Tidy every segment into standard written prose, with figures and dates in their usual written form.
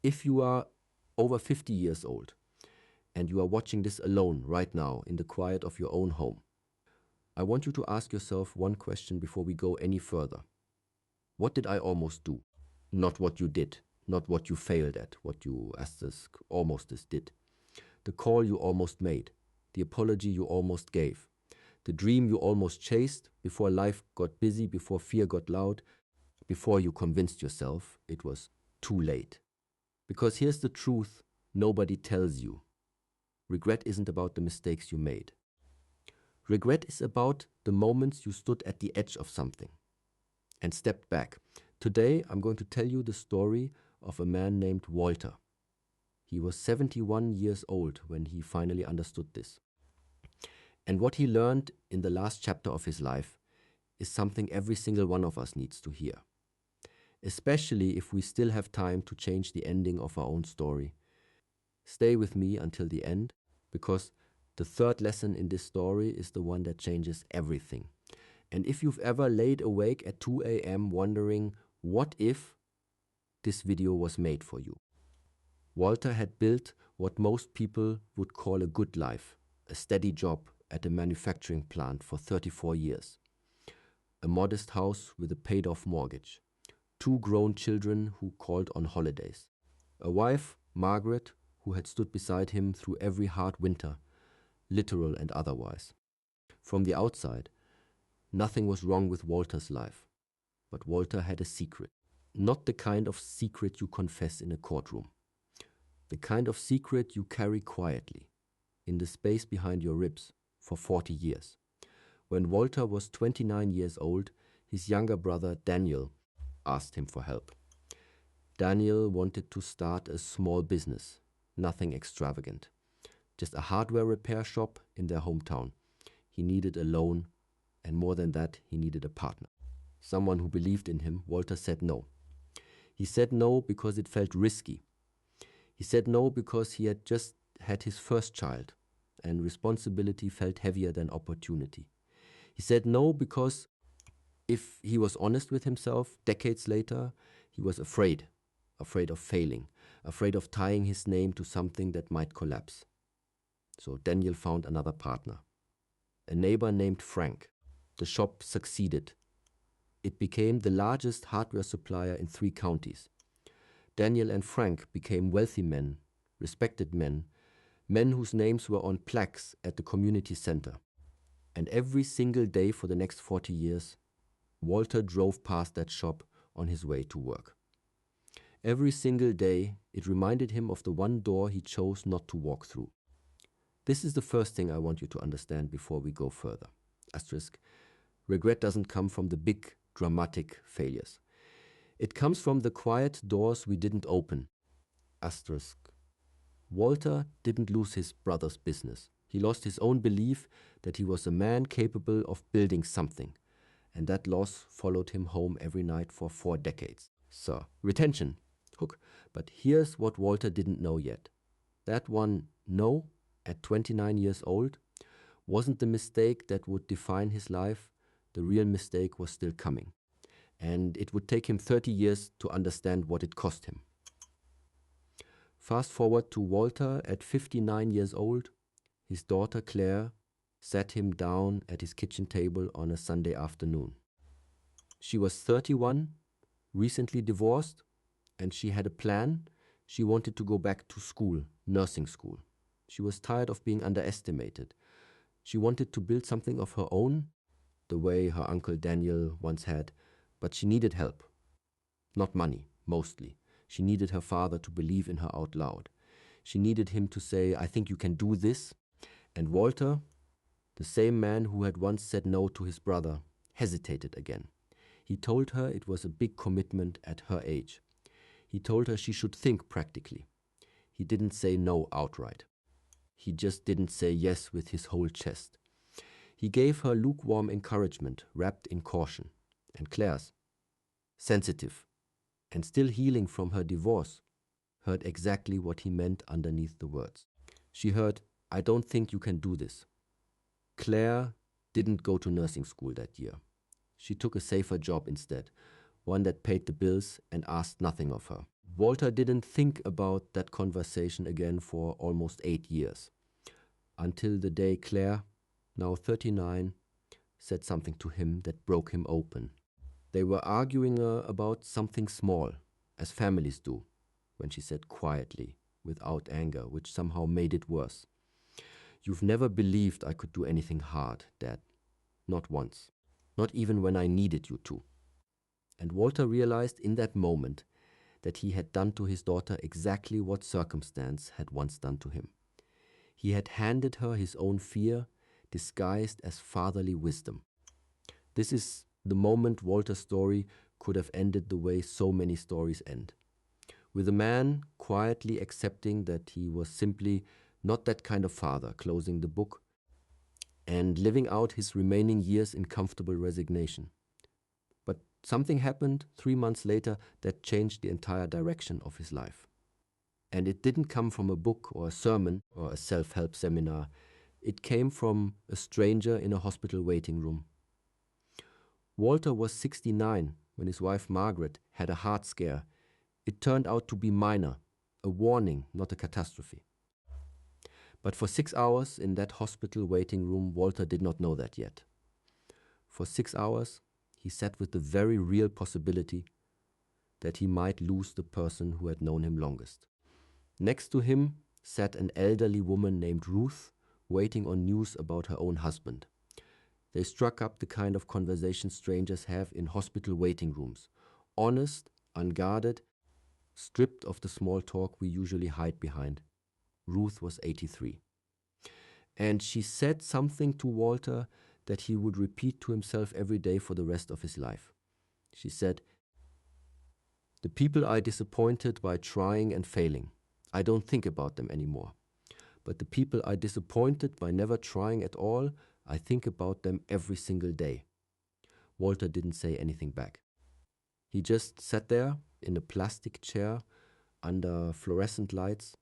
If you are over 50 years old and you are watching this alone right now in the quiet of your own home, I want you to ask yourself one question before we go any further. What did I almost do? Not what you did, not what you failed at, what you almost did. The call you almost made, the apology you almost gave, the dream you almost chased before life got busy, before fear got loud, before you convinced yourself it was too late. Because here's the truth nobody tells you. Regret isn't about the mistakes you made. Regret is about the moments you stood at the edge of something and stepped back. Today, I'm going to tell you the story of a man named Walter. He was 71 years old when he finally understood this. And what he learned in the last chapter of his life is something every single one of us needs to hear. Especially if we still have time to change the ending of our own story. Stay with me until the end, because the third lesson in this story is the one that changes everything. And if you've ever laid awake at 2 a.m. wondering, what if this video was made for you? Walter had built what most people would call a good life, a steady job at a manufacturing plant for 34 years, a modest house with a paid-off mortgage, 2 grown children who called on holidays, a wife, Margaret, who had stood beside him through every hard winter, literal and otherwise. From the outside, nothing was wrong with Walter's life, but Walter had a secret. Not the kind of secret you confess in a courtroom. The kind of secret you carry quietly, in the space behind your ribs, for 40 years. When Walter was 29 years old, his younger brother Daniel asked him for help. Daniel wanted to start a small business, nothing extravagant. Just a hardware repair shop in their hometown. He needed a loan, and more than that, he needed a partner. Someone who believed in him. Walter said no. He said no because it felt risky. He said no because he had just had his first child, and responsibility felt heavier than opportunity. He said no because, if he was honest with himself, decades later, he was afraid of failing, afraid of tying his name to something that might collapse. So Daniel found another partner, a neighbor named Frank. The shop succeeded. It became the largest hardware supplier in 3 counties. Daniel and Frank became wealthy men, respected men, men whose names were on plaques at the community center. And every single day for the next 40 years, Walter drove past that shop on his way to work. Every single day, it reminded him of the one door he chose not to walk through. This is the first thing I want you to understand before we go further. Asterisk. Regret doesn't come from the big, dramatic failures. It comes from the quiet doors we didn't open. Asterisk. Walter didn't lose his brother's business. He lost his own belief that he was a man capable of building something. And that loss followed him home every night for 4 decades. So, retention. Hook. But here's what Walter didn't know yet. That one no at 29 years old wasn't the mistake that would define his life. The real mistake was still coming. And it would take him 30 years to understand what it cost him. Fast forward to Walter at 59 years old. His daughter Claire sat him down at his kitchen table on a Sunday afternoon. She was 31, recently divorced, and she had a plan. She wanted to go back to school, nursing school. She was tired of being underestimated. She wanted to build something of her own, the way her uncle Daniel once had, but she needed help. Not money, mostly. She needed her father to believe in her out loud. She needed him to say, "I think you can do this." And Walter, the same man who had once said no to his brother, hesitated again. He told her it was a big commitment at her age. He told her she should think practically. He didn't say no outright. He just didn't say yes with his whole chest. He gave her lukewarm encouragement, wrapped in caution. And Claire's, sensitive and still healing from her divorce, heard exactly what he meant underneath the words. She heard, "I don't think you can do this." Claire didn't go to nursing school that year. She took a safer job instead, one that paid the bills and asked nothing of her. Walter didn't think about that conversation again for almost 8 years, until the day Claire, now 39, said something to him that broke him open. They were arguing about something small, as families do, when she said quietly, without anger, which somehow made it worse. "You've never believed I could do anything hard, Dad. Not once. Not even when I needed you to." And Walter realized in that moment that he had done to his daughter exactly what circumstance had once done to him. He had handed her his own fear, disguised as fatherly wisdom. This is the moment Walter's story could have ended the way so many stories end, with a man quietly accepting that he was simply not that kind of father, closing the book, and living out his remaining years in comfortable resignation. But something happened 3 months later that changed the entire direction of his life. And it didn't come from a book or a sermon or a self-help seminar. It came from a stranger in a hospital waiting room. Walter was 69 when his wife Margaret had a heart scare. It turned out to be minor, a warning, not a catastrophe. But for 6 hours in that hospital waiting room, Walter did not know that yet. For 6 hours, he sat with the very real possibility that he might lose the person who had known him longest. Next to him sat an elderly woman named Ruth, waiting on news about her own husband. They struck up the kind of conversation strangers have in hospital waiting rooms, honest, unguarded, stripped of the small talk we usually hide behind. Ruth was 83. And she said something to Walter that he would repeat to himself every day for the rest of his life. She said, "The people I disappointed by trying and failing, I don't think about them anymore. But the people I disappointed by never trying at all, I think about them every single day." Walter didn't say anything back. He just sat there in a plastic chair under fluorescent lights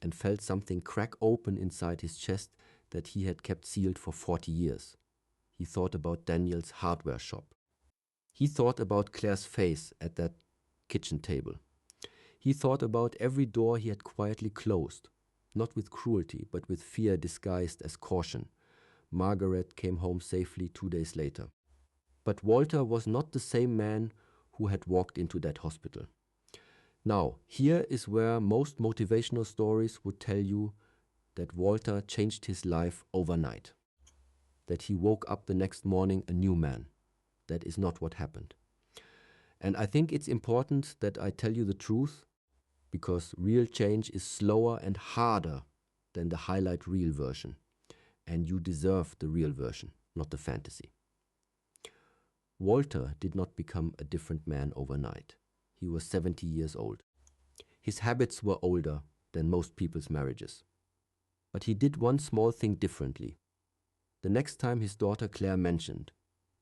and felt something crack open inside his chest that he had kept sealed for 40 years. He thought about Daniel's hardware shop. He thought about Claire's face at that kitchen table. He thought about every door he had quietly closed, not with cruelty, but with fear disguised as caution. Margaret came home safely 2 days later. But Walter was not the same man who had walked into that hospital. Now, here is where most motivational stories would tell you that Walter changed his life overnight, that he woke up the next morning a new man. That is not what happened. And I think it's important that I tell you the truth, because real change is slower and harder than the highlight reel version. And you deserve the real version, not the fantasy. Walter did not become a different man overnight. He was 70 years old. His habits were older than most people's marriages. But he did one small thing differently. The next time his daughter Claire mentioned,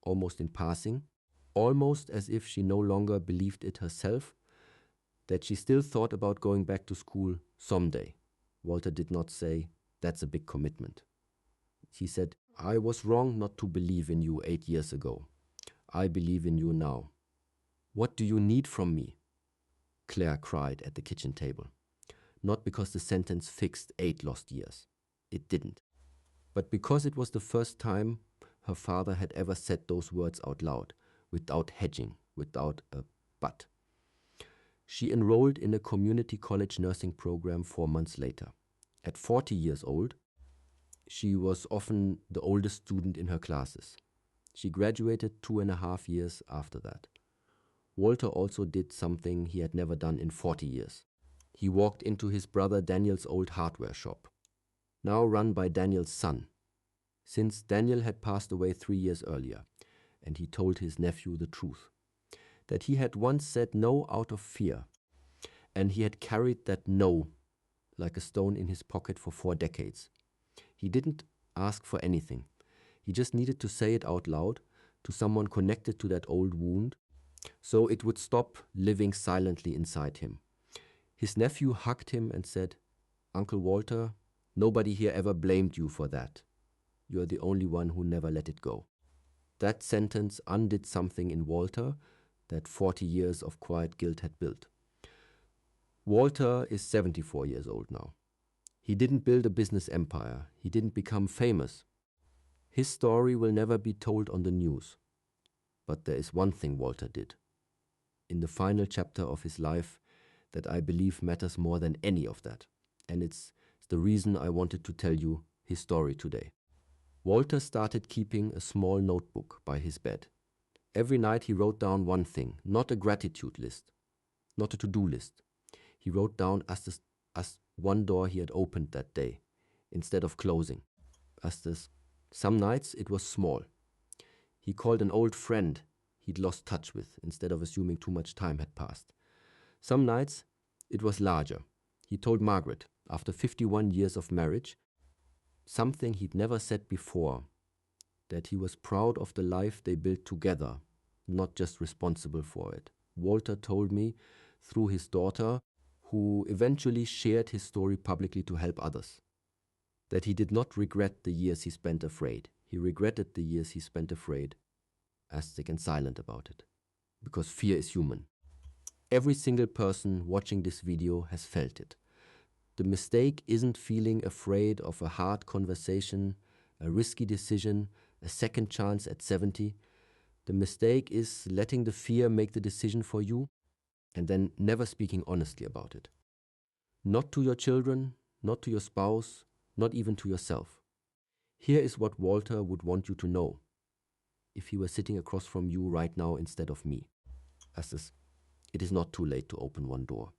almost in passing, almost as if she no longer believed it herself, that she still thought about going back to school someday, Walter did not say, "That's a big commitment." He said, "I was wrong not to believe in you 8 years ago. I believe in you now." "What do you need from me?" Claire cried at the kitchen table. Not because the sentence fixed 8 lost years. It didn't. But because it was the first time her father had ever said those words out loud, without hedging, without a but. She enrolled in a community college nursing program 4 months later. At 40 years old, she was often the oldest student in her classes. She graduated 2.5 years after that. Walter also did something he had never done in 40 years. He walked into his brother Daniel's old hardware shop, now run by Daniel's son, since Daniel had passed away 3 years earlier, and he told his nephew the truth, that he had once said no out of fear, and he had carried that no like a stone in his pocket for 4 decades. He didn't ask for anything. He just needed to say it out loud to someone connected to that old wound, so it would stop living silently inside him. His nephew hugged him and said, "Uncle Walter, nobody here ever blamed you for that. You are the only one who never let it go." That sentence undid something in Walter that 40 years of quiet guilt had built. Walter is 74 years old now. He didn't build a business empire. He didn't become famous. His story will never be told on the news. But there is one thing Walter did in the final chapter of his life that I believe matters more than any of that. And it's the reason I wanted to tell you his story today. Walter started keeping a small notebook by his bed. Every night he wrote down one thing, not a gratitude list, not a to-do list. He wrote down as one door he had opened that day, instead of closing. Some nights it was small. He called an old friend he'd lost touch with, instead of assuming too much time had passed. Some nights it was larger. He told Margaret, after 51 years of marriage, something he'd never said before, that he was proud of the life they built together, not just responsible for it. Walter told me through his daughter, who eventually shared his story publicly to help others, that he did not regret the years he spent afraid. He regretted the years he spent afraid, sick and silent about it, because fear is human. Every single person watching this video has felt it. The mistake isn't feeling afraid of a hard conversation, a risky decision, a second chance at 70. The mistake is letting the fear make the decision for you and then never speaking honestly about it. Not to your children, not to your spouse, not even to yourself. Here is what Walter would want you to know if he were sitting across from you right now instead of me. It is not too late to open one door.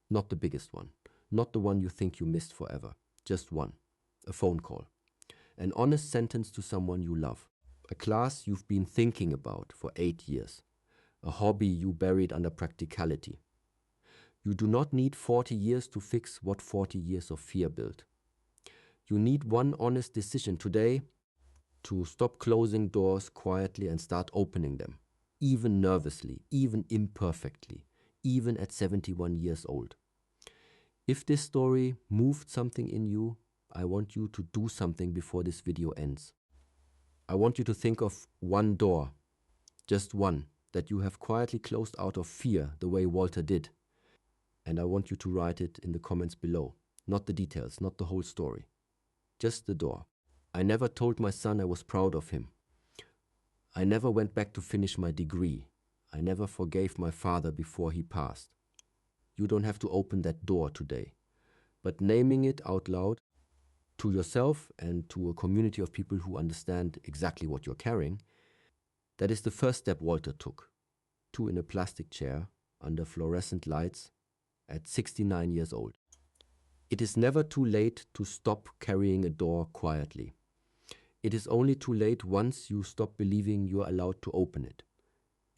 Not the biggest one. Not the one you think you missed forever. Just one. A phone call. An honest sentence to someone you love. A class you've been thinking about for 8 years. A hobby you buried under practicality. You do not need 40 years to fix what 40 years of fear built. You need one honest decision today to stop closing doors quietly and start opening them, even nervously, even imperfectly, even at 71 years old. If this story moved something in you, I want you to do something before this video ends. I want you to think of one door, just one, that you have quietly closed out of fear the way Walter did. And I want you to write it in the comments below. Not the details, not the whole story. Just the door. I never told my son I was proud of him. I never went back to finish my degree. I never forgave my father before he passed. You don't have to open that door today. But naming it out loud to yourself and to a community of people who understand exactly what you're carrying, that is the first step Walter took. 2 in a plastic chair under fluorescent lights at 69 years old. It is never too late to stop carrying a door quietly. It is only too late once you stop believing you are allowed to open it.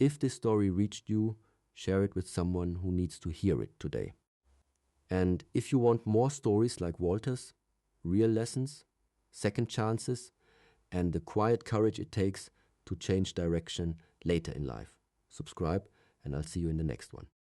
If this story reached you, share it with someone who needs to hear it today. And if you want more stories like Walter's, real lessons, second chances, and the quiet courage it takes to change direction later in life, subscribe and I'll see you in the next one.